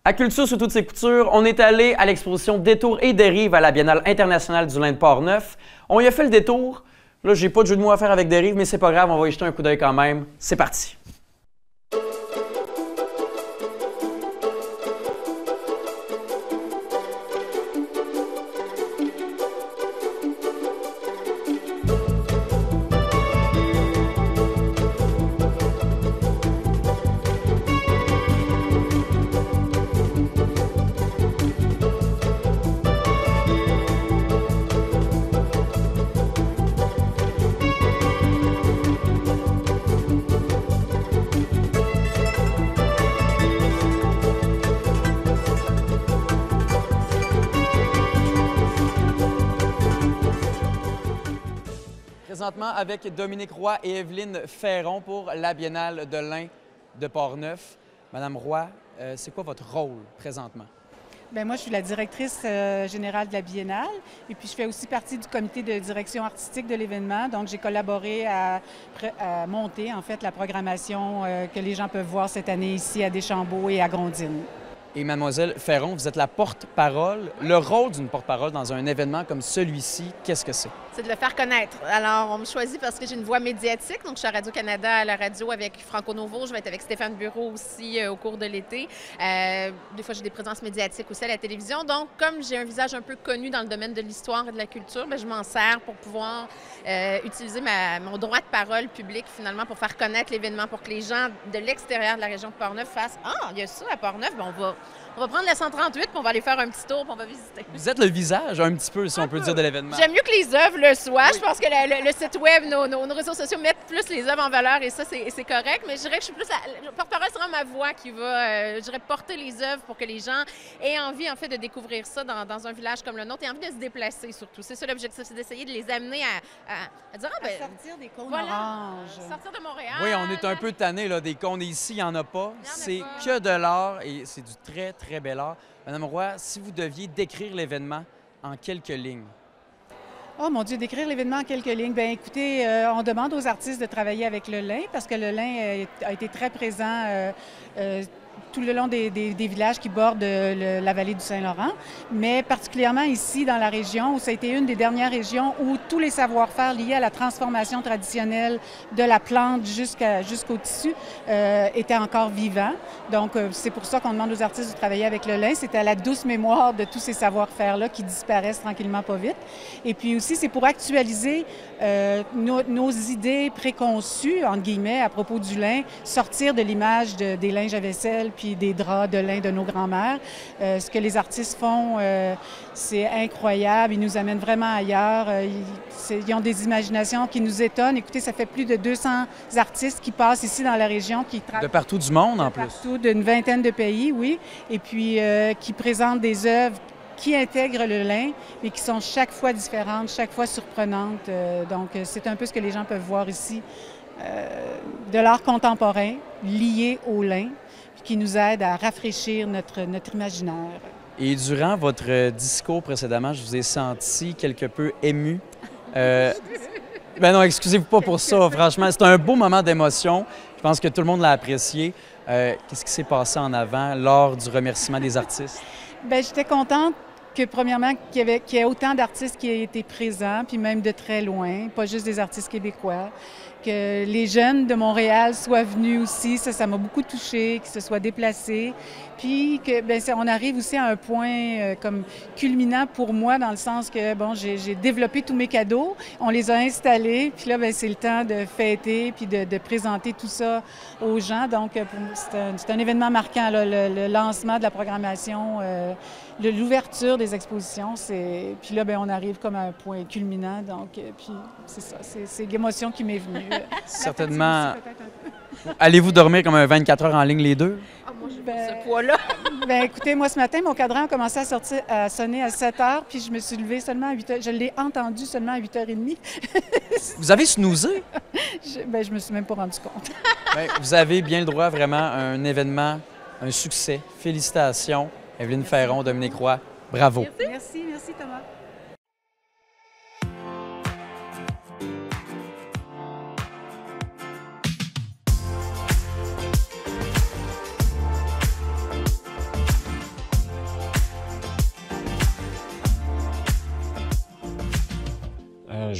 À Culture sous toutes ses coutures, on est allé à l'exposition Détour et dérive à la Biennale internationale du lin de Port-Neuf. On y a fait le détour. Là, j'ai pas de jeu de mots à faire avec dérive, mais c'est pas grave, on va y jeter un coup d'œil quand même. C'est parti! Présentement avec Dominique Roy et Evelyne Ferron pour la Biennale de lin de Port-Neuf. Madame Roy, c'est quoi votre rôle présentement? Bien, moi, je suis la directrice générale de la Biennale et puis je fais aussi partie du comité de direction artistique de l'événement. Donc, j'ai collaboré à monter, en fait, la programmation que les gens peuvent voir cette année ici à Deschambault et à Grondines. Et Mademoiselle Ferron, vous êtes la porte-parole. Le rôle d'une porte-parole dans un événement comme celui-ci, qu'est-ce que c'est? C'est de le faire connaître. Alors, on me choisit parce que j'ai une voix médiatique. Donc, je suis à Radio-Canada, à la radio avec Franco Novo. Je vais être avec Stéphane Bureau aussi au cours de l'été. Des fois, j'ai des présences médiatiques aussi à la télévision. Donc, comme j'ai un visage un peu connu dans le domaine de l'histoire et de la culture, bien, je m'en sers pour pouvoir utiliser mon droit de parole public, finalement, pour faire connaître l'événement, pour que les gens de l'extérieur de la région de Port-Neuf fassent « Ah, il y a ça à Port-Neuf, bien, on va prendre la 138 puis on va aller faire un petit tour puis on va visiter. » Vous êtes le visage, un petit peu, si on peut dire, de l'événement. J'aime mieux que les œuvres le soient. Oui. Je pense que le site web, nos réseaux sociaux mettent plus les œuvres en valeur et ça, c'est correct. Mais je dirais que je suis plus... porte-parole sera ma voix qui va, je dirais, porter les œuvres pour que les gens aient envie, en fait, de découvrir ça dans un village comme le nôtre et envie de se déplacer, surtout. C'est ça l'objectif, c'est d'essayer de les amener à dire... À sortir des cônes oranges. Sortir de Montréal. Oui, on est un peu tanné là, des cônes. Ici, il n'y en a pas. C'est que de l'art et c'est du très, très bel art. Madame Roy, si vous deviez décrire l'événement en quelques lignes. Oh mon Dieu, décrire l'événement en quelques lignes. Bien, écoutez, on demande aux artistes de travailler avec le lin parce que le lin a été très présent tout le long des villages qui bordent la vallée du Saint-Laurent, mais particulièrement ici dans la région où ça a été une des dernières régions où tous les savoir-faire liés à la transformation traditionnelle de la plante jusqu'au tissu étaient encore vivants. Donc, c'est pour ça qu'on demande aux artistes de travailler avec le lin. C'est à la douce mémoire de tous ces savoir-faire-là qui disparaissent tranquillement pas vite. Et puis aussi, c'est pour actualiser nos idées préconçues, entre guillemets, à propos du lin, sortir de l'image des linges à vaisselle puis des draps de lin de nos grands-mères. Ce que les artistes font, c'est incroyable. Ils nous amènent vraiment ailleurs. Ils ont des imaginations qui nous étonnent. Écoutez, ça fait plus de 200 artistes qui passent ici dans la région. De partout du monde, en plus. Partout, d'une vingtaine de pays, oui. Et puis, qui présentent des œuvres qui intègrent le lin, mais qui sont chaque fois différentes, chaque fois surprenantes. Donc, c'est un peu ce que les gens peuvent voir ici. De l'art contemporain lié au lin, qui nous aide à rafraîchir notre imaginaire. Et durant votre discours précédemment, je vous ai senti quelque peu ému. Ben non, excusez-vous pas pour ça, franchement. C'est un beau moment d'émotion. Je pense que tout le monde l'a apprécié. Qu'est-ce qui s'est passé en avant lors du remerciement des artistes? Bien, j'étais contente que, premièrement, qu'il y ait autant d'artistes qui aient été présents, puis même de très loin, pas juste des artistes québécois. Que les jeunes de Montréal soient venus aussi, ça m'a beaucoup touchée, qu'ils se soient déplacés. Puis que, bien, on arrive aussi à un point comme culminant pour moi, dans le sens que, bon, j'ai développé tous mes cadeaux, on les a installés, puis là, bien, c'est le temps de fêter, puis de présenter tout ça aux gens. Donc, c'est un événement marquant, là, le lancement de la programmation, l'ouverture des expositions. Puis là, bien, on arrive comme à un point culminant. Donc, puis c'est ça, c'est l'émotion qui m'est venue. Certainement. Allez-vous dormir comme un 24 heures en ligne les deux? Ah, moi, j'ai pas ce poids-là. Bien, écoutez, moi, ce matin, mon cadran a commencé à sonner à 7 heures, puis je me suis levée seulement à 8 heures. Je l'ai entendu seulement à 8h30. Vous avez snoozé? Je me suis même pas rendu compte. Bien, vous avez bien le droit, vraiment, à un événement, un succès. Félicitations, Evelyne Ferron, Dominique Roy. Bravo. Merci Thomas.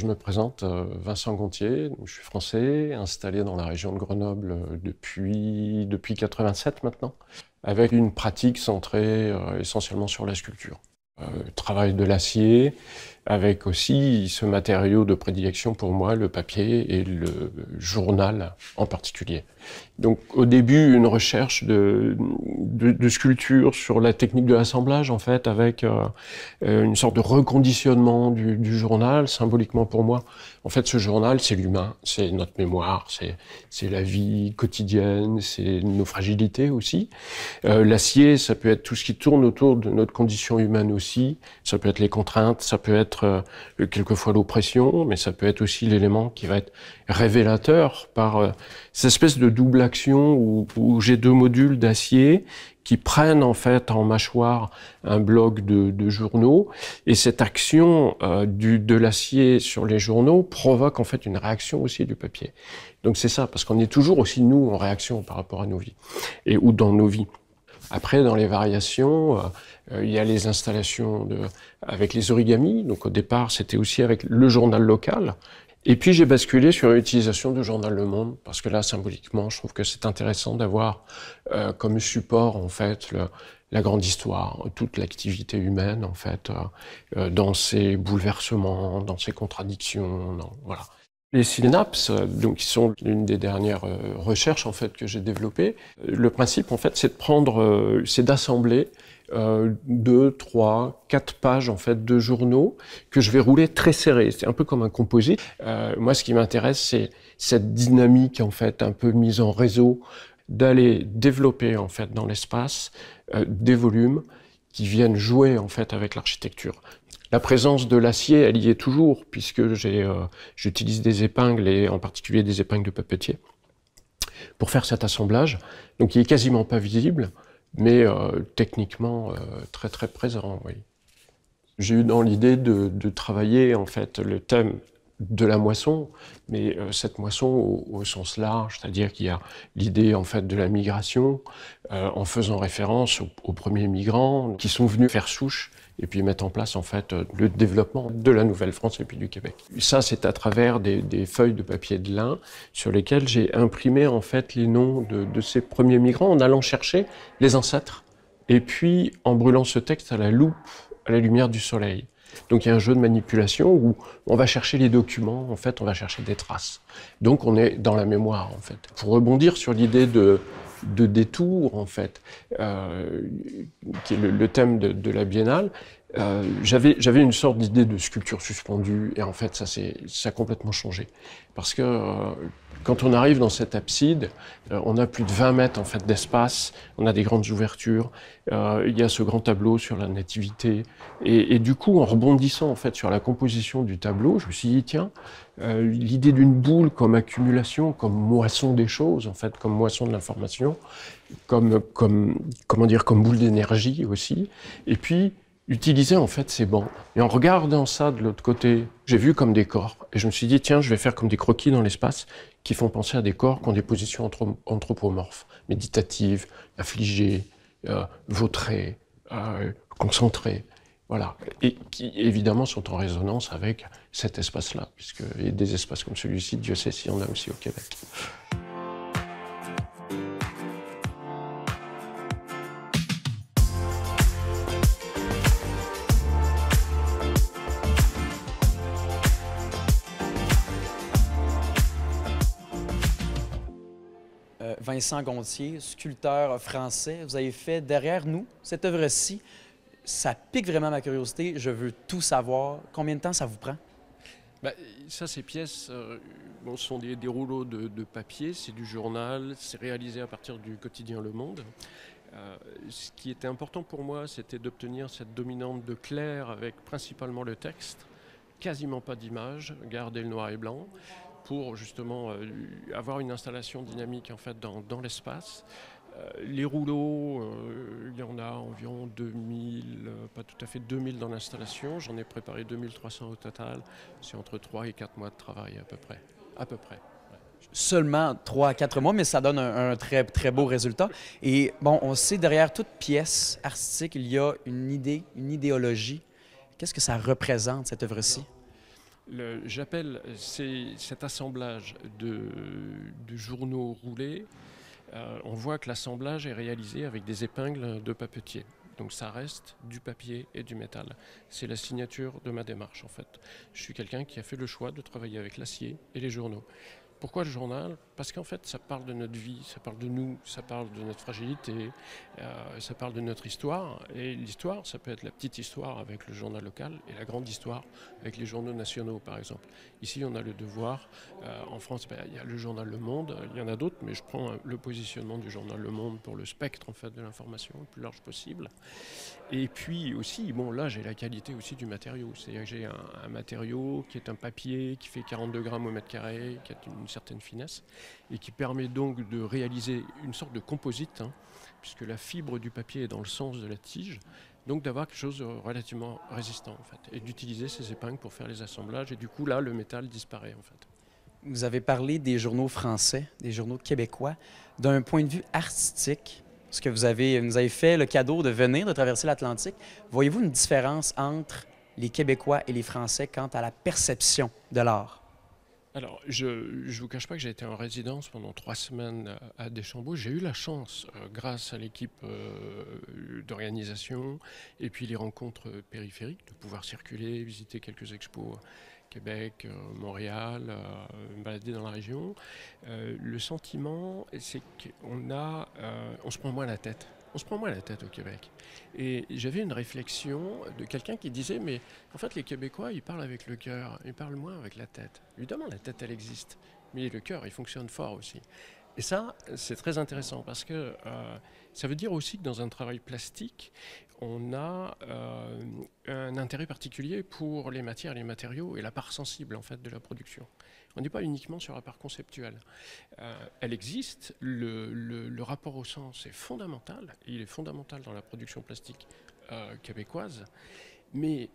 je me présente, Vincent Gontier, je suis français, installé dans la région de Grenoble depuis 87 maintenant, avec une pratique centrée essentiellement sur la sculpture. Travail de l'acier, avec aussi ce matériau de prédilection pour moi, le papier et le journal en particulier. Donc au début, une recherche de sculpture sur la technique de l'assemblage, en fait, avec une sorte de reconditionnement du journal, symboliquement pour moi. En fait, ce journal, c'est l'humain, c'est notre mémoire, c'est la vie quotidienne, c'est nos fragilités aussi. L'acier, ça peut être tout ce qui tourne autour de notre condition humaine aussi. Ça peut être les contraintes, ça peut être quelquefois l'oppression, mais ça peut être aussi l'élément qui va être révélateur par cette espèce de double action où j'ai deux modules d'acier qui prennent en fait en mâchoire un bloc de journaux, et cette action de l'acier sur les journaux provoque en fait une réaction aussi du papier. Donc c'est ça, parce qu'on est toujours aussi nous en réaction par rapport à nos vies, ou dans nos vies. Après, dans les variations, il y a les installations avec les origamis. Donc au départ, c'était aussi avec le journal local. Et puis j'ai basculé sur l'utilisation du journal Le Monde, parce que là, symboliquement, je trouve que c'est intéressant d'avoir comme support, en fait, la grande histoire, toute l'activité humaine, en fait, dans ses bouleversements, dans ses contradictions, voilà. Les synapses, donc, qui sont l'une des dernières recherches en fait que j'ai développées. Le principe, en fait, c'est d'assembler 2, 3, 4 pages en fait de journaux que je vais rouler très serrés. C'est un peu comme un composite. Moi, ce qui m'intéresse, c'est cette dynamique en fait un peu mise en réseau, d'aller développer en fait dans l'espace des volumes qui viennent jouer en fait avec l'architecture. La présence de l'acier, elle y est toujours, puisque j'utilise des épingles, et en particulier des épingles de papetier, pour faire cet assemblage. Donc il est quasiment pas visible, mais techniquement très très présent, oui. J'ai eu dans l'idée de travailler en fait le thème de la moisson, mais cette moisson au sens large, c'est-à-dire qu'il y a l'idée en fait de la migration, en faisant référence aux premiers migrants qui sont venus faire souche et puis mettre en place en fait le développement de la Nouvelle-France et puis du Québec. Ça, c'est à travers des feuilles de papier de lin sur lesquelles j'ai imprimé en fait les noms de ces premiers migrants en allant chercher les ancêtres et puis en brûlant ce texte à la loupe, à la lumière du soleil. Donc il y a un jeu de manipulation où on va chercher les documents, en fait on va chercher des traces. Donc on est dans la mémoire en fait. Pour rebondir sur l'idée de détour en fait, qui est le thème de la biennale, j'avais une sorte d'idée de sculpture suspendue, et en fait ça a complètement changé. Parce que quand on arrive dans cette abside, on a plus de 20 mètres en fait d'espace, on a des grandes ouvertures, il y a ce grand tableau sur la nativité, et du coup en rebondissant en fait sur la composition du tableau, je me suis dit tiens, l'idée d'une boule comme accumulation, comme moisson des choses en fait, comme moisson de l'information, comme boule d'énergie aussi, et puis utiliser en fait ces bancs. Et en regardant ça de l'autre côté, j'ai vu comme des corps. Et je me suis dit, tiens, je vais faire comme des croquis dans l'espace qui font penser à des corps qui ont des positions anthropomorphes, méditatives, affligées, vautrées, concentrées. Voilà. Et qui, évidemment, sont en résonance avec cet espace-là, puisque il y a des espaces comme celui-ci, Dieu sait s'il y en a aussi au Québec. Vincent Gontier, sculpteur français, vous avez fait derrière nous cette œuvre-ci. Ça pique vraiment ma curiosité. Je veux tout savoir. Combien de temps ça vous prend? Ça, ces pièces sont des rouleaux de papier, c'est du journal, c'est réalisé à partir du quotidien Le Monde. Ce qui était important pour moi, c'était d'obtenir cette dominante de clair avec principalement le texte, quasiment pas d'image, garder le noir et blanc, pour justement avoir une installation dynamique en fait dans l'espace. Les rouleaux, il y en a environ 2000, pas tout à fait 2000 dans l'installation. J'en ai préparé 2300 au total. C'est entre 3 et 4 mois de travail à peu près. À peu près. Ouais. Seulement 3 à 4 mois, mais ça donne un très, très beau résultat. Et bon, on sait derrière toute pièce artistique, il y a une idée, une idéologie. Qu'est-ce que ça représente, cette œuvre-ci? J'appelle cet assemblage de journaux roulés, on voit que l'assemblage est réalisé avec des épingles de papetier. Donc ça reste du papier et du métal. C'est la signature de ma démarche en fait. Je suis quelqu'un qui a fait le choix de travailler avec l'acier et les journaux. Pourquoi le journal? Parce qu'en fait, ça parle de notre vie, ça parle de nous, ça parle de notre fragilité, ça parle de notre histoire. Et l'histoire, ça peut être la petite histoire avec le journal local et la grande histoire avec les journaux nationaux, par exemple. Ici, on a Le Devoir. En France, il y a le journal Le Monde. Il y en a d'autres, mais je prends le positionnement du journal Le Monde pour le spectre en fait, de l'information le plus large possible. Et puis aussi, bon, là, j'ai la qualité aussi du matériau. C'est-à-dire que j'ai un matériau qui est un papier qui fait 42 grammes au mètre carré, qui a une certaine finesse et qui permet donc de réaliser une sorte de composite, puisque la fibre du papier est dans le sens de la tige, donc d'avoir quelque chose de relativement résistant en fait, et d'utiliser ces épingles pour faire les assemblages, et du coup là le métal disparaît en fait. Vous avez parlé des journaux français, des journaux québécois. D'un point de vue artistique, parce que vous avez fait le cadeau de venir, de traverser l'Atlantique, voyez-vous une différence entre les Québécois et les Français quant à la perception de l'art? Alors, je ne vous cache pas que j'ai été en résidence pendant 3 semaines à Deschambault. J'ai eu la chance, grâce à l'équipe d'organisation et puis les rencontres périphériques, de pouvoir circuler, visiter quelques expos Québec, Montréal, me balader dans la région. Le sentiment, c'est on se prend moins la tête. On se prend moins la tête au Québec. Et j'avais une réflexion de quelqu'un qui disait, mais en fait les Québécois, ils parlent avec le cœur, ils parlent moins avec la tête. Évidemment, la tête, elle existe, mais le cœur, il fonctionne fort aussi. Et ça, c'est très intéressant parce que ça veut dire aussi que dans un travail plastique, on a un intérêt particulier pour les matières, les matériaux et la part sensible en fait de la production. On n'est pas uniquement sur la part conceptuelle. Elle existe, le rapport au sens est fondamental, et il est fondamental dans la production plastique québécoise, mais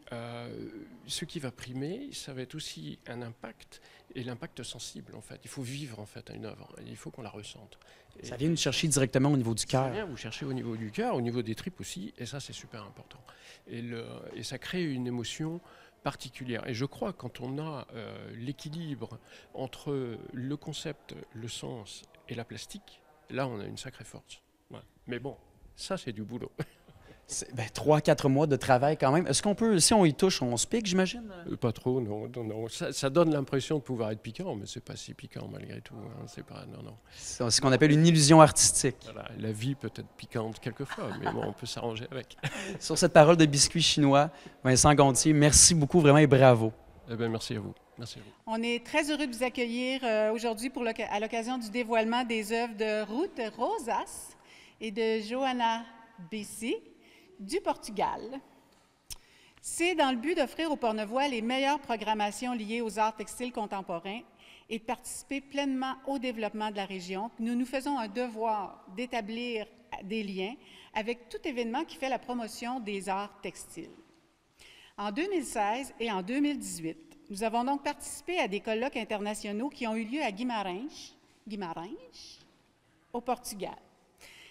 ce qui va primer, ça va être aussi un impact, et l'impact sensible en fait. Il faut vivre en fait à une œuvre, il faut qu'on la ressente. Ça vient nous chercher directement au niveau du cœur. Ça vient vous chercher au niveau du cœur, au niveau des tripes aussi, et ça c'est super important. Et ça crée une émotion particulière. Et je crois que quand on a l'équilibre entre le concept, le sens et la plastique, là on a une sacrée force. Ouais. Mais bon, ça c'est du boulot. 3-4 mois de travail quand même. Est-ce qu'on peut, si on y touche, on se pique, j'imagine? Pas trop, non. Ça donne l'impression de pouvoir être piquant, mais c'est pas si piquant malgré tout. C'est pas, non. C'est ce qu'on appelle une illusion artistique. Voilà, la vie peut être piquante quelquefois, mais bon, on peut s'arranger avec. Sur cette parole de biscuit chinois, Vincent Gontier, merci beaucoup vraiment et bravo. Eh bien, merci à vous. Merci à vous. On est très heureux de vous accueillir aujourd'hui à l'occasion du dévoilement des œuvres de Ruth Rosas et de Joana Bessé du Portugal. C'est dans le but d'offrir aux Portnevois les meilleures programmations liées aux arts textiles contemporains et de participer pleinement au développement de la région que nous nous faisons un devoir d'établir des liens avec tout événement qui fait la promotion des arts textiles. En 2016 et en 2018, nous avons donc participé à des colloques internationaux qui ont eu lieu à Guimarães, au Portugal.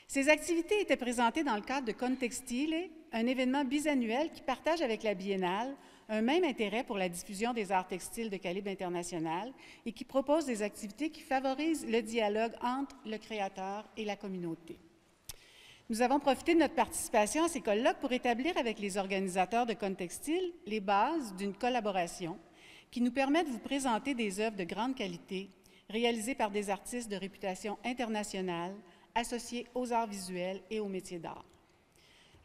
Ces activités étaient présentées dans le cadre de Contextile, un événement bisannuel qui partage avec la Biennale un même intérêt pour la diffusion des arts textiles de calibre international et qui propose des activités qui favorisent le dialogue entre le créateur et la communauté. Nous avons profité de notre participation à ces colloques pour établir avec les organisateurs de Contextile les bases d'une collaboration qui nous permet de vous présenter des œuvres de grande qualité réalisées par des artistes de réputation internationale associés aux arts visuels et aux métiers d'art.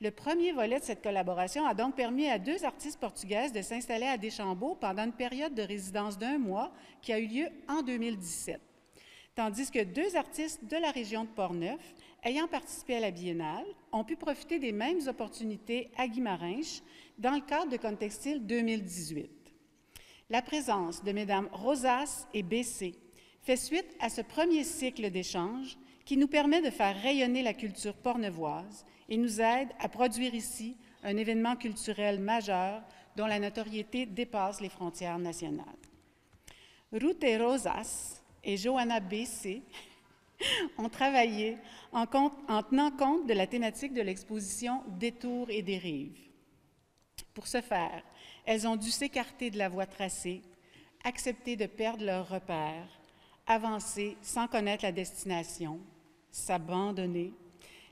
Le premier volet de cette collaboration a donc permis à 2 artistes portugaises de s'installer à Deschambault pendant une période de résidence d'1 mois qui a eu lieu en 2017, tandis que 2 artistes de la région de Portneuf, ayant participé à la Biennale, ont pu profiter des mêmes opportunités à Guimarães dans le cadre de Contextile 2018. La présence de Mesdames Rosas et Bessé fait suite à ce premier cycle d'échanges qui nous permet de faire rayonner la culture portneuvoise et nous aide à produire ici un événement culturel majeur dont la notoriété dépasse les frontières nationales. Ruth Rosas et Joana Bessé ont travaillé en tenant compte de la thématique de l'exposition « Détours et dérives ». Pour ce faire, elles ont dû s'écarter de la voie tracée, accepter de perdre leurs repères, avancer sans connaître la destination, s'abandonner,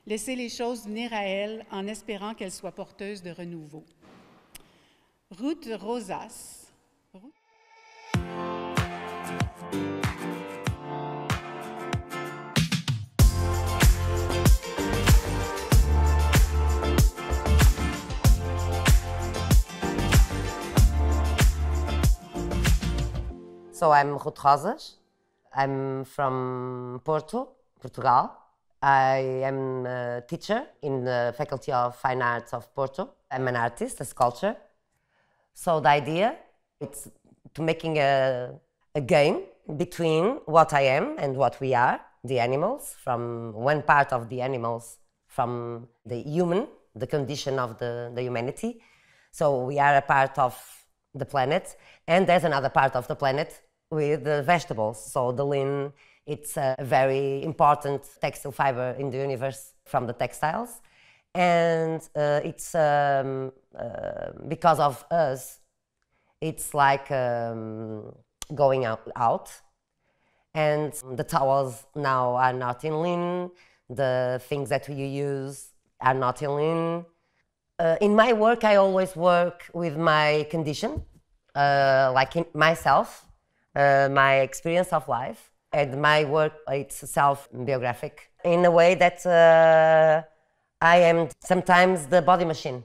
laisser les choses venir à elles en espérant qu'elles soient porteuses de renouveau. Ruth Rosas. So I'm Ruth Rosas. I'm from Portugal. I am a teacher in the Faculty of Fine Arts of Porto. I'm an artist, a sculptor. So the idea is to making a game between what I am and what we are, the animals, from one part of the animals, from the human, the condition of the humanity. So we are a part of the planet, and there's another part of the planet with the vegetables. So the lin, it's a very important textile fiber in the universe from the textiles. And it's because of us, it's like going out. And the towels now are not in lin, the things that you use are not in lin. In my work, I always work with my condition, like in myself, my experience of life, and my work, it's self-biographic, in a way that I am sometimes the body machine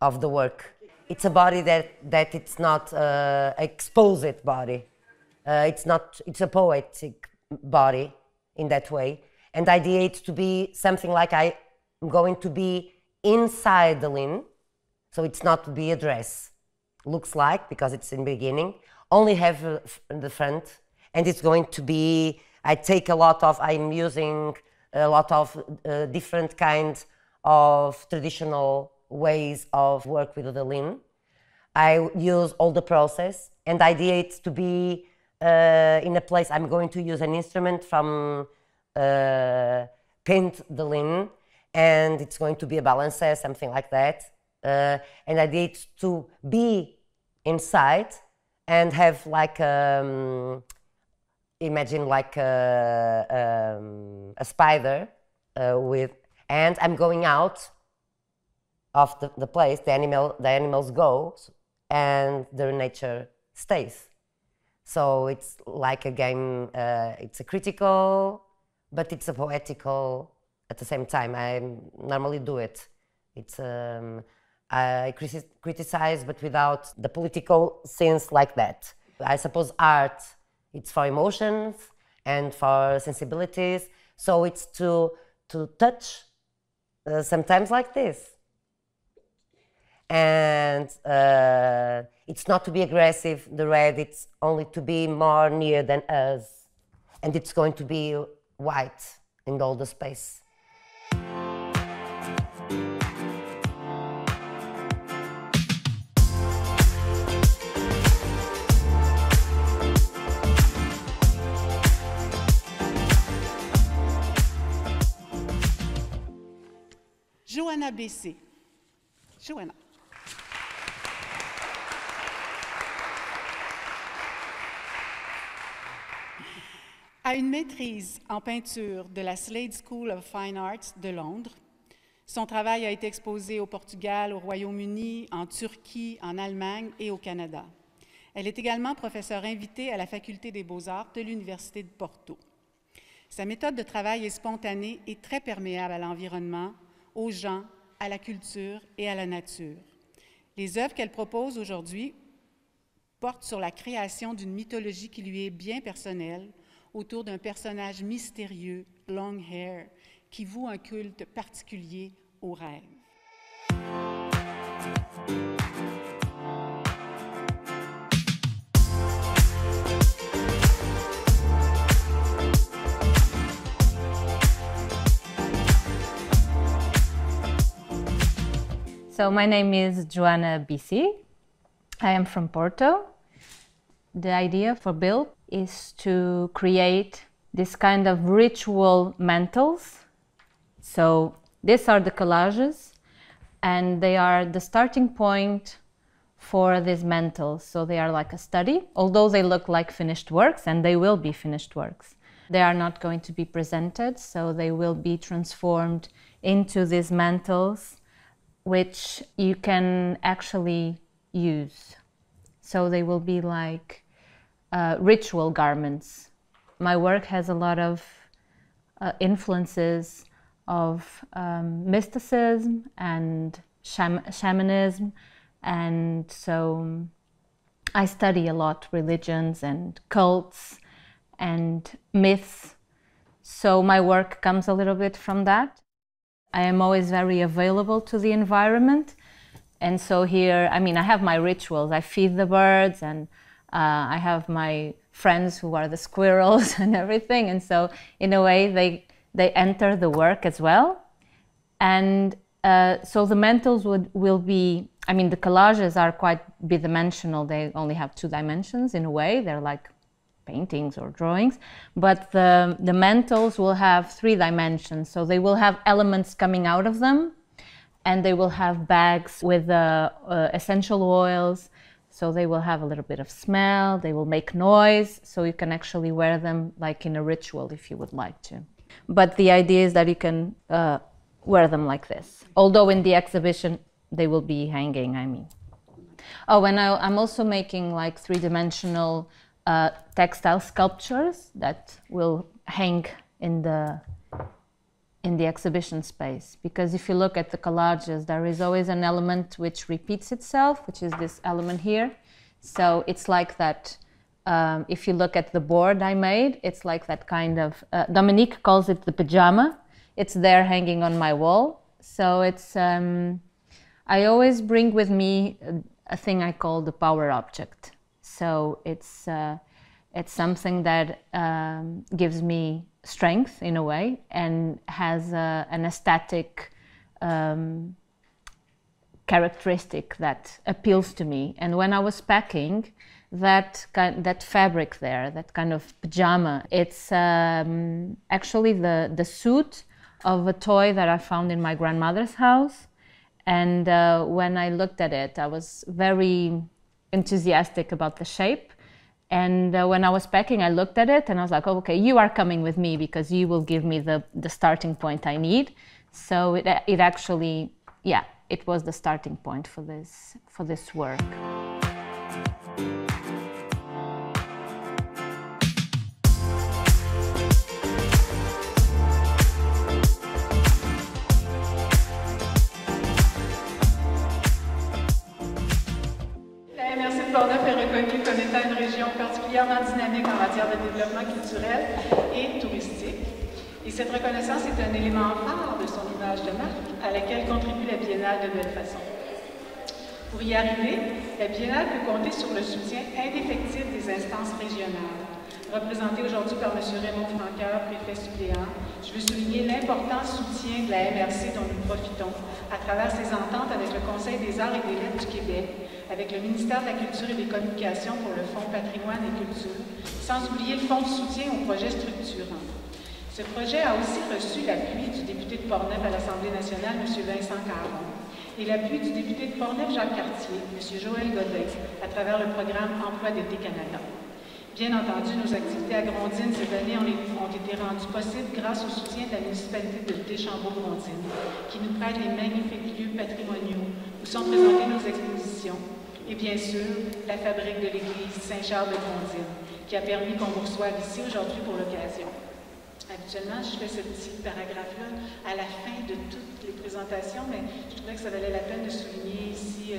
of the work. It's a body that it's not exposed body. It's a poetic body in that way. And the idea is to be something like I'm going to be inside the lin, so it's not to be a dress. Looks like, because it's in the beginning, only have the front, and it's going to be, I'm using a lot of different kinds of traditional ways of work with the lin. I use all the process, and the idea is to be in a place, I'm going to use an instrument from paint the lin, and it's going to be a balancer, something like that. And the idea is to be inside and have like imagine like a spider and I'm going out of the place, the animals go, and their nature stays. So it's like a game, it's a critical, but it's a poetical at the same time. I normally do it. It's I criticize, but without the political sense like that. I suppose art, it's for emotions and for sensibilities. So it's to touch sometimes like this. And it's not to be aggressive, the red, it's only to be more near than us. And it's going to be white in all the space. Joanna Bessé. Joanna. A une maîtrise en peinture de la Slade School of Fine Arts de Londres. Son travail a été exposé au Portugal, au Royaume-Uni, en Turquie, en Allemagne et au Canada. Elle est également professeure invitée à la Faculté des Beaux-Arts de l'Université de Porto. Sa méthode de travail est spontanée et très perméable à l'environnement, aux gens, à la culture et à la nature. Les œuvres qu'elle propose aujourd'hui portent sur la création d'une mythologie qui lui est bien personnelle, autour d'un personnage mystérieux, Longhair, qui voue un culte particulier aux rêves. So my name is Joanna Bessé. I am from Porto. The idea for Build is to create this kind of ritual mantles. So these are the collages, and they are the starting point for these mantles. So they are like a study, although they look like finished works, and they will be finished works. They are not going to be presented, so they will be transformed into these mantles, which you can actually use. So they will be like ritual garments. My work has a lot of influences of mysticism and shamanism, and so I study a lot religions and cults and myths. So my work comes a little bit from that. I am always very available to the environment. And so here, I mean, I have my rituals. I feed the birds, and I have my friends who are the squirrels and everything. And so in a way, they enter the work as well. And so the mantles will be, I mean, the collages are quite bidimensional. They only have 2 dimensions in a way. They're like paintings or drawings. But the mantles will have 3 dimensions. So they will have elements coming out of them, and they will have bags with essential oils. So they will have a little bit of smell. They will make noise. So you can actually wear them like in a ritual if you would like to. But the idea is that you can wear them like this. Although in the exhibition, they will be hanging, I mean. Oh, and I'm also making like 3-dimensional textile sculptures that will hang in the exhibition space. Because if you look at the collages, there is always an element which repeats itself, which is this element here. So it's like that. If you look at the board I made, it's like that kind of, Dominique calls it the pajama. It's there hanging on my wall. So it's, I always bring with me a thing I call the power object. So it's something that gives me strength in a way, and has an aesthetic characteristic that appeals to me. And when I was packing, that fabric there, that kind of pajama, it's actually the suit of a toy that I found in my grandmother's house. And when I looked at it, I was very enthusiastic about the shape. And when I was packing, I looked at it and I was like, oh, okay, you are coming with me because you will give me the starting point I need. So it actually, yeah, it was the starting point for this work. Portneuf est reconnue comme étant une région particulièrement dynamique en matière de développement culturel et touristique. Et cette reconnaissance est un élément phare de son image de marque à laquelle contribue la Biennale de belle façon. Pour y arriver, la Biennale peut compter sur le soutien indéfectible des instances régionales. Représentée aujourd'hui par M. Raymond Francoeur, préfet suppléant, je veux souligner l'important soutien de la MRC dont nous profitons à travers ses ententes avec le Conseil des arts et des lettres du Québec, avec le ministère de la Culture et des Communications pour le Fonds Patrimoine et Culture, sans oublier le Fonds de soutien aux projets structurants. Ce projet a aussi reçu l'appui du député de Portneuf à l'Assemblée nationale, M. Vincent Caron, et l'appui du député de Portneuf, Jacques Cartier, M. Joël Godin, à travers le programme Emploi d'été Canada. Bien entendu, nos activités à Grondines cette année ont été rendues possibles grâce au soutien de la municipalité de Deschambault-Grondines, qui nous prête les magnifiques lieux patrimoniaux où sont présentées nos expositions, et bien sûr, la fabrique de l'église Saint-Charles de Grondines, qui a permis qu'on vous reçoive ici aujourd'hui pour l'occasion. Habituellement, je fais ce petit paragraphe-là à la fin de toutes les présentations, mais je trouvais que ça valait la peine de souligner ici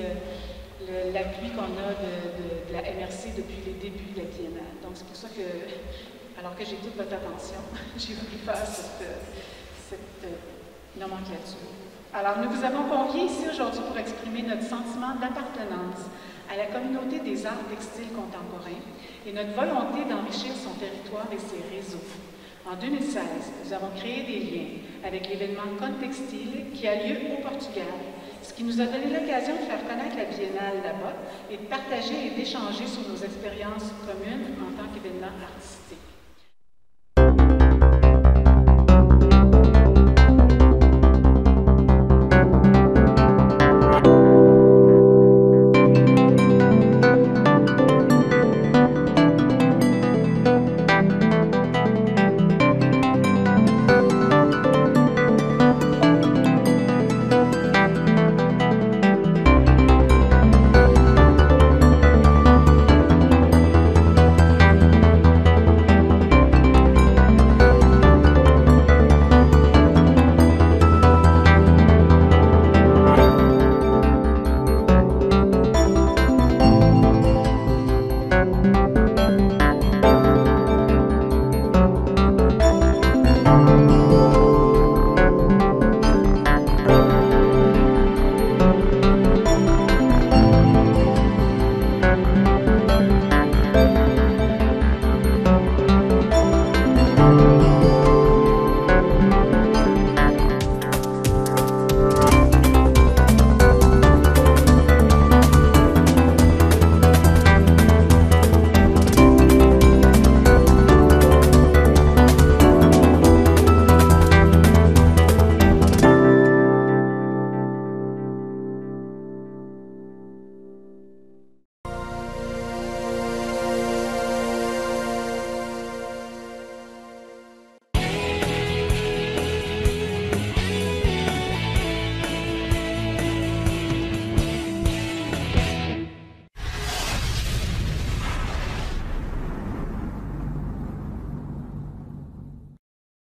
l'appui qu'on a de la MRC depuis les débuts de la Biennale. Donc c'est pour ça que, alors que j'ai toute votre attention, j'ai voulu faire cette nomenclature. Alors nous vous avons conviés ici aujourd'hui pour exprimer notre sentiment d'appartenance à la communauté des arts textiles contemporains et notre volonté d'enrichir son territoire et ses réseaux. En 2016, nous avons créé des liens avec l'événement Contextile qui a lieu au Portugal, ce qui nous a donné l'occasion de faire connaître la Biennale là-bas et de partager et d'échanger sur nos expériences communes en tant qu'événement artistique.